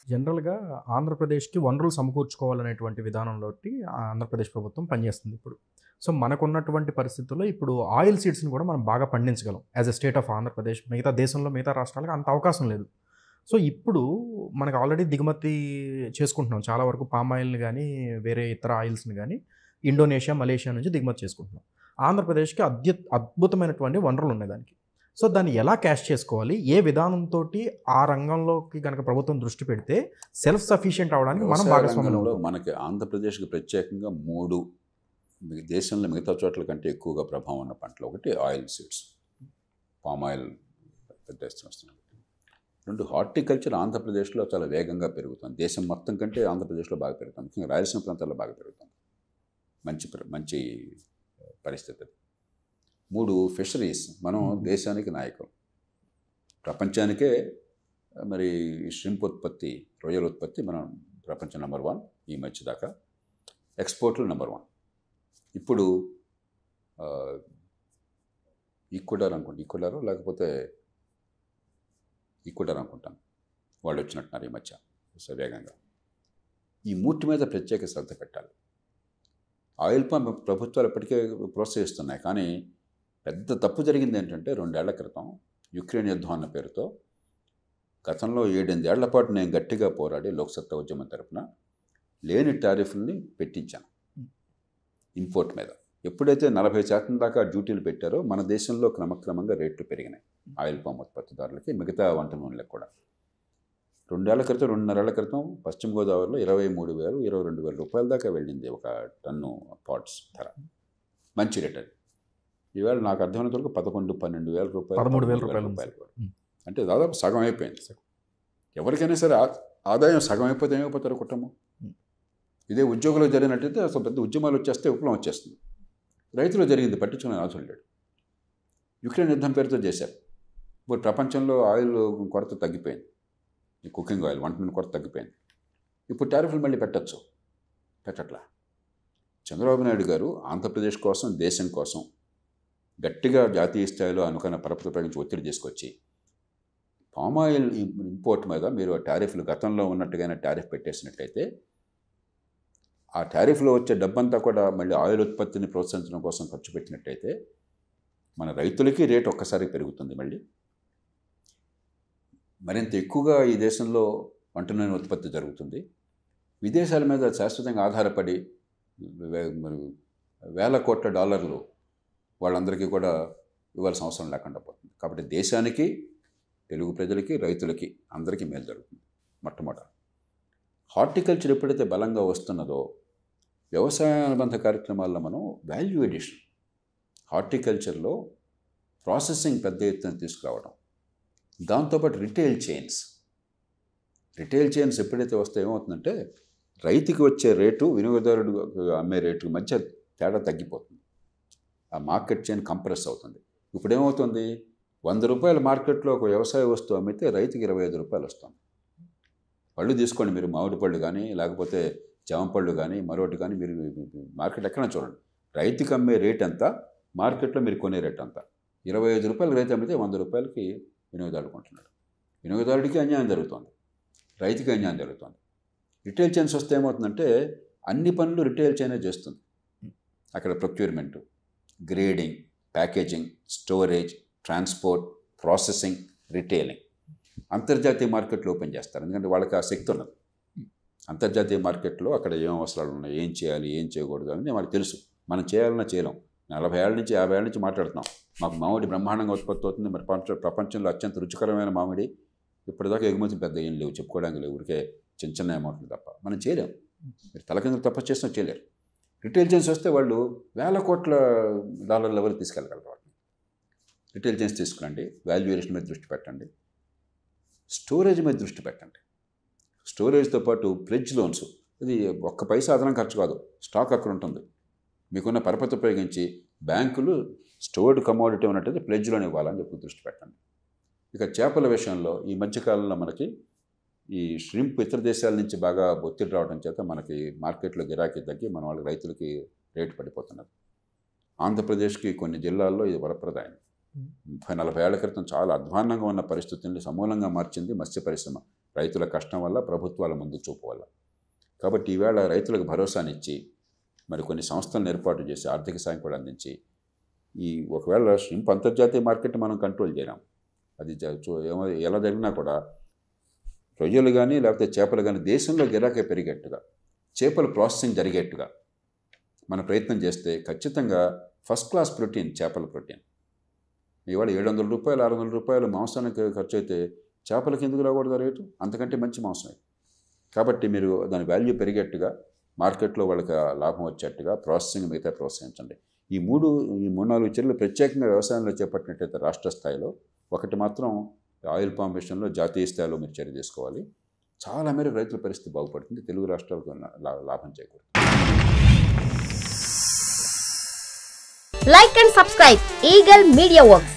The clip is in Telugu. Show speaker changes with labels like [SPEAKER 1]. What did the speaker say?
[SPEAKER 1] జనరల్‌గా ఆంధ్రప్రదేశ్‌కి వనరులు సమకూర్చుకోవాలనేటువంటి విధానంలోటి ఆంధ్రప్రదేశ్ ప్రభుత్వం పనిచేస్తుంది ఇప్పుడు. సో, మనకున్నటువంటి పరిస్థితుల్లో ఇప్పుడు ఆయిల్ సీడ్స్‌ని కూడా మనం బాగా పండించగలం. As a state of Andhra Pradesh. మిగతా దేశంలో మిగతా రాష్ట్రాలకు అంత అవకాశం లేదు. సో, ఇప్పుడు మనకు ఆల్రెడీ దిగుమతి చేసుకుంటున్నాం. చాలా వరకు పామ్ ఆయిల్‌ని గానీ, వేరే ఇతర ఆయిల్స్‌ని గానీ ఇండోనేషియా, మలేషియా నుంచి దిగుమతి చేసుకుంటున్నాం. ఆంధ్రప్రదేశ్‌కి అద్భుతమైనటువంటి వనరులున్నాయి దానికి. సో, దాన్ని ఎలా క్యాష్ చేసుకోవాలి? ఏ విధానంతోటి ఆ రంగంలోకి గనక ప్రభుత్వం దృష్టి పెడితే సెల్ఫ్ సఫిషియెంట్ అవ్వడానికి మనం
[SPEAKER 2] వ్యవసాయ రంగంలో
[SPEAKER 1] భాగస్వాములవుతాం?
[SPEAKER 2] మనకి ఆంధ్రప్రదేశ్‌కి ప్రత్యేకంగా 3 దేశంలో మిగతా చోట్ల కంటే ఎక్కువగా ప్రభావం ఉన్న పంటలు. ఒకటి ఆయిల్ సీడ్స్, పామ్ ఆయిల్ పెద్ద ఎత్తున వస్తుంది. 2 హార్టికల్చర్ ఆంధ్రప్రదేశ్‌లో చాలా వేగంగా పెరుగుతుంది. దేశం మొత్తం కంటే ఆంధ్రప్రదేశ్‌లో బాగా పెరుగుతుంది. ముఖ్యంగా రాయలసీమ ప్రాంతాల్లో బాగా పెరుగుతుంది. మంచి పరిస్థితి అది. 3 ఫిషరీస్. మనం దేశానికి నాయకులు. ప్రపంచానికే మరి ష్రింప్ ఉత్పత్తి, రొయ్యల ఉత్పత్తి మనం ప్రపంచం నెంబర్ 1 ఈ మధ్య దాకా. ఎక్స్‌పోర్ట్‌లో నెంబర్ 1. ఇప్పుడు ఈక్వెడార్ లేకపోతే ఈక్వెడార్ అనుకుంటాను. వాళ్ళు వచ్చినట్టున్నారు ఈ మధ్య వేగంగా. ఈ మూటి మీద ప్రత్యేక శ్రద్ధ పెట్టాలి. ఆయిల్ పామ్ ప్రభుత్వాలు ఇప్పటికే ప్రోత్సహిస్తున్నాయి. కానీ పెద్ద తప్పు జరిగింది ఏంటంటే 2 ఏళ్ల క్రితం యుక్రెయిన్ యుద్ధం అన్న పేరుతో గతంలో 7-8 ఏళ్ల పాటు నేను గట్టిగా పోరాడి లోక్సత్తా ఉద్యమం తరపున లేని టారిఫ్ని పెట్టించాను ఇంపోర్ట్ మీద. ఎప్పుడైతే 40% దాకా డ్యూటీలు పెట్టారో మన దేశంలో క్రమక్రమంగా రేట్లు పెరిగినాయి ఆయిల్ పామ్ ఉత్పత్తిదారులకి, మిగతా వంట నూనెలకు కూడా. 2 ఏళ్ల క్రితం 2.5 ఏళ్ల క్రితం పశ్చిమ గోదావరిలో 23,000, 22,000 రూపాయల దాకా వెళ్ళింది ఒక టన్ను పాట్స్ ధర. మంచి రేట్ అది. ఈవేళ నాకు అర్థమైనంత వరకు 11,000-12,000 రూపాయలు,
[SPEAKER 1] 13,000
[SPEAKER 2] రూపాయలు. అంటే దాదాపు సగం అయిపోయింది. ఎవరికైనా సరే ఆదాయం సగం అయిపోతే ఏమైపోతారు కుటుంబం? ఇదే ఉద్యోగులకు జరిగినట్టయితే అసలు పెద్ద ఉద్యమాలు వచ్చేస్తే విప్లవం వచ్చేస్తుంది. రైతులు జరిగింది పట్టించుకునే అవసరం లేడు. యుక్రెయిన్ యుద్ధం పేరుతో చేశారు. ఇప్పుడు ప్రపంచంలో ఆయిల్ కొరత తగ్గిపోయింది. ఈ కుకింగ్ ఆయిల్, వంట నూనె కొరత తగ్గిపోయింది. ఇప్పుడు టారిఫ్లు మళ్ళీ పెట్టట్లా. చంద్రబాబు నాయుడు గారు ఆంధ్రప్రదేశ్ కోసం, దేశం కోసం గట్టిగా జాతీయ స్థాయిలో అనుకున్న పరపతి ప్రయోగించి ఒత్తిడి తీసుకొచ్చి పామ్ ఆయిల్ ఇంపోర్ట్ మీద మీరు టారిఫ్లు గతంలో ఉన్నట్టుగానే టారిఫ్ పెట్టేసినట్లయితే ఆ టారిఫ్లో వచ్చే డబ్బంతా కూడా మళ్ళీ ఆయిల్ ఉత్పత్తిని ప్రోత్సహించడం కోసం ఖర్చు పెట్టినట్టయితే మన రైతులకి రేటు ఒక్కసారి పెరుగుతుంది. మరింత ఎక్కువగా ఈ దేశంలో వంట నూనె ఉత్పత్తి జరుగుతుంది. విదేశాల మీద శాశ్వతంగా ఆధారపడి మరి వేల కోట్ల డాలర్లు వాళ్ళందరికీ కూడా ఇవ్వాల్సిన అవసరం లేకుండా పోతుంది. కాబట్టి దేశానికి, తెలుగు ప్రజలకి, రైతులకి అందరికీ మేలు జరుగుతుంది. మొట్టమొదట హార్టికల్చర్ ఎప్పుడైతే బలంగా వస్తున్నదో వ్యవసాయ అనుబంధ కార్యక్రమాల్లో మనం వాల్యూ ఎడిషన్, హార్టికల్చర్లో ప్రాసెసింగ్ పెద్ద ఎత్తున తీసుకురావడం, దాంతోపాటు రిటైల్ చైన్స్ ఎప్పుడైతే వస్తే ఏమవుతుందంటే రైతుకి వచ్చే రేటు, వినియోగదారుడు అమ్మే రేటు మధ్య తేడా తగ్గిపోతుంది. ఆ మార్కెట్ చైన్ కంప్రెస్ అవుతుంది. ఇప్పుడు ఏమవుతుంది, 100 రూపాయల మార్కెట్లో ఒక వ్యవసాయ వస్తువు అమ్మితే రైతుకి 25 రూపాయలు వస్తుంది. పళ్ళు తీసుకోండి మీరు, మామిడి పళ్ళు కానీ లేకపోతే జామ పళ్ళు కానీ మరొకటి కానీ, మీరు మార్కెట్ ఎక్కడైనా చూడండి, రైతుకి అమ్మే రేట్ ఎంత, మార్కెట్లో మీరు కొనే రేట్ అంత. 25 రూపాయలు రైతు అమ్మితే 100 రూపాయలకి వినియోగదారుడు కొంటున్నాడు. వినియోగదారుడికి అన్యాయం జరుగుతుంది, రైతుకి అన్యాయం జరుగుతుంది. రిటైల్ చైన్స్ వస్తే ఏమవుతుందంటే అన్ని పనులు రిటైల్ చైనే చేస్తుంది. అక్కడ procurement, grading, packaging, storage, transport, processing, retailing. అంతర్జాతీయ మార్కెట్లు ఓపెన్ చేస్తారు. ఎందుకంటే వాళ్ళకి ఆ శక్తి ఉన్నది. అంతర్జాతీయ మార్కెట్లో అక్కడ ఏం అవసరాలు ఉన్నాయి, ఏం చేయాలి, ఏం చేయకూడదు అని వాళ్ళకి తెలుసు. మనం చేయాలన్నా చేయలేం. 40 ఏళ్ళ నుంచి 50 ఏళ్ళ నుంచి మాట్లాడుతున్నాం. మాకు మామిడి బ్రహ్మాండంగా ఉత్పత్తి అవుతుంది, మరి ప్రపంచంలో అత్యంత రుచికరమైన మామిడి, ఇప్పటిదాకా ఎగుమతి పెద్ద ఏం లేవు, చెప్పుకోవడానికి లేవు, ఊరికే చిన్న అమౌంట్లు తప్ప. మనం చేయలేం. మీరు తలకిందులు తప్ప చేసినా చేయలేరు. రిటైల్ చైన్స్ వస్తే వాళ్ళు వేల కోట్ల డాలర్ లెవెల్ తీసుకెళ్ళగలరు. వాటిని రిటైల్ చైన్స్ తీసుకురండి, వాల్యుయేషన్ మీద దృష్టి పెట్టండి, స్టోరేజ్ మీద దృష్టి పెట్టండి. స్టోరేజ్తో పాటు ప్లెడ్జ్ లోన్స్, ఇది ఒక్క పైసా అదనం ఖర్చు కాదు, స్టాక్ అక్కడ ఉంటుంది. మీకున్న పరపతి ఉపయోగించి బ్యాంకులు స్టోర్డ్ కమోడిటీ ఉన్నట్టయితే ప్లెడ్జ్ లోన్ ఇవ్వాలని చెప్పి దృష్టి పెట్టండి. ఇక చేపల విషయంలో ఈ మధ్యకాలంలో మనకి ఈ ష్రింప్ ఇతర దేశాల నుంచి బాగా ఒత్తిడి రావడం చేత మనకి మార్కెట్లో గిరాకీ తగ్గి మన వాళ్ళ రైతులకి రేటు పడిపోతున్నది. ఆంధ్రప్రదేశ్కి కొన్ని జిల్లాల్లో ఇది వరప్రదాయం. 30-40 ఏళ్ల క్రితం చాలా అధ్వాన్నంగా ఉన్న పరిస్థితుల్ని సమూలంగా మార్చింది మత్స్య పరిశ్రమ. రైతుల కష్టం వల్ల, ప్రభుత్వాల ముందు చూపు వల్ల. కాబట్టి ఈవేళ రైతులకు భరోసానిచ్చి మరి కొన్ని సంస్థలను ఏర్పాటు చేసి ఆర్థిక సాయం కూడా అందించి ఈ ఒకవేళ షింప్ అంతర్జాతీయ మార్కెట్ మనం కంట్రోల్ చేయలేం. అది ఎలా జరిగినా కూడా రొయ్యలు కానీ లేకపోతే చేపలు కానీ దేశంలో గిరాకీ పెరిగేట్టుగా, చేపల ప్రాసెసింగ్ జరిగేట్టుగా మన ప్రయత్నం చేస్తే ఖచ్చితంగా ఫస్ట్ క్లాస్ ప్రోటీన్, చేపల ప్రోటీన్ ఇవాళ 700 రూపాయలు 600 రూపాయలు మాంసానికి ఖర్చు అయితే చేపలకి ఎందుకు రాకూడదు రేటు? అంతకంటే మంచి మాంసం. కాబట్టి మీరు దాని వాల్యూ పెరిగేట్టుగా, మార్కెట్లో వాళ్ళకి లాభం వచ్చేట్టుగా ప్రాసెసింగ్ మిగతా ప్రోత్సహించండి. ఈ 3-4 చర్యలు ప్రత్యేకంగా వ్యవసాయంలో చేపట్టినట్టయితే రాష్ట్ర స్థాయిలో, ఒకటి మాత్రం ఆయిల్ పామ్ విషయంలో జాతీయ స్థాయిలో మీరు చర్య తీసుకోవాలి. చాలా మేరకు రైతుల పరిస్థితి బాగుపడుతుంది, తెలుగు రాష్ట్రాలకు లాభం చేకూరుతుంది.
[SPEAKER 3] Like and subscribe Eagle Media Works.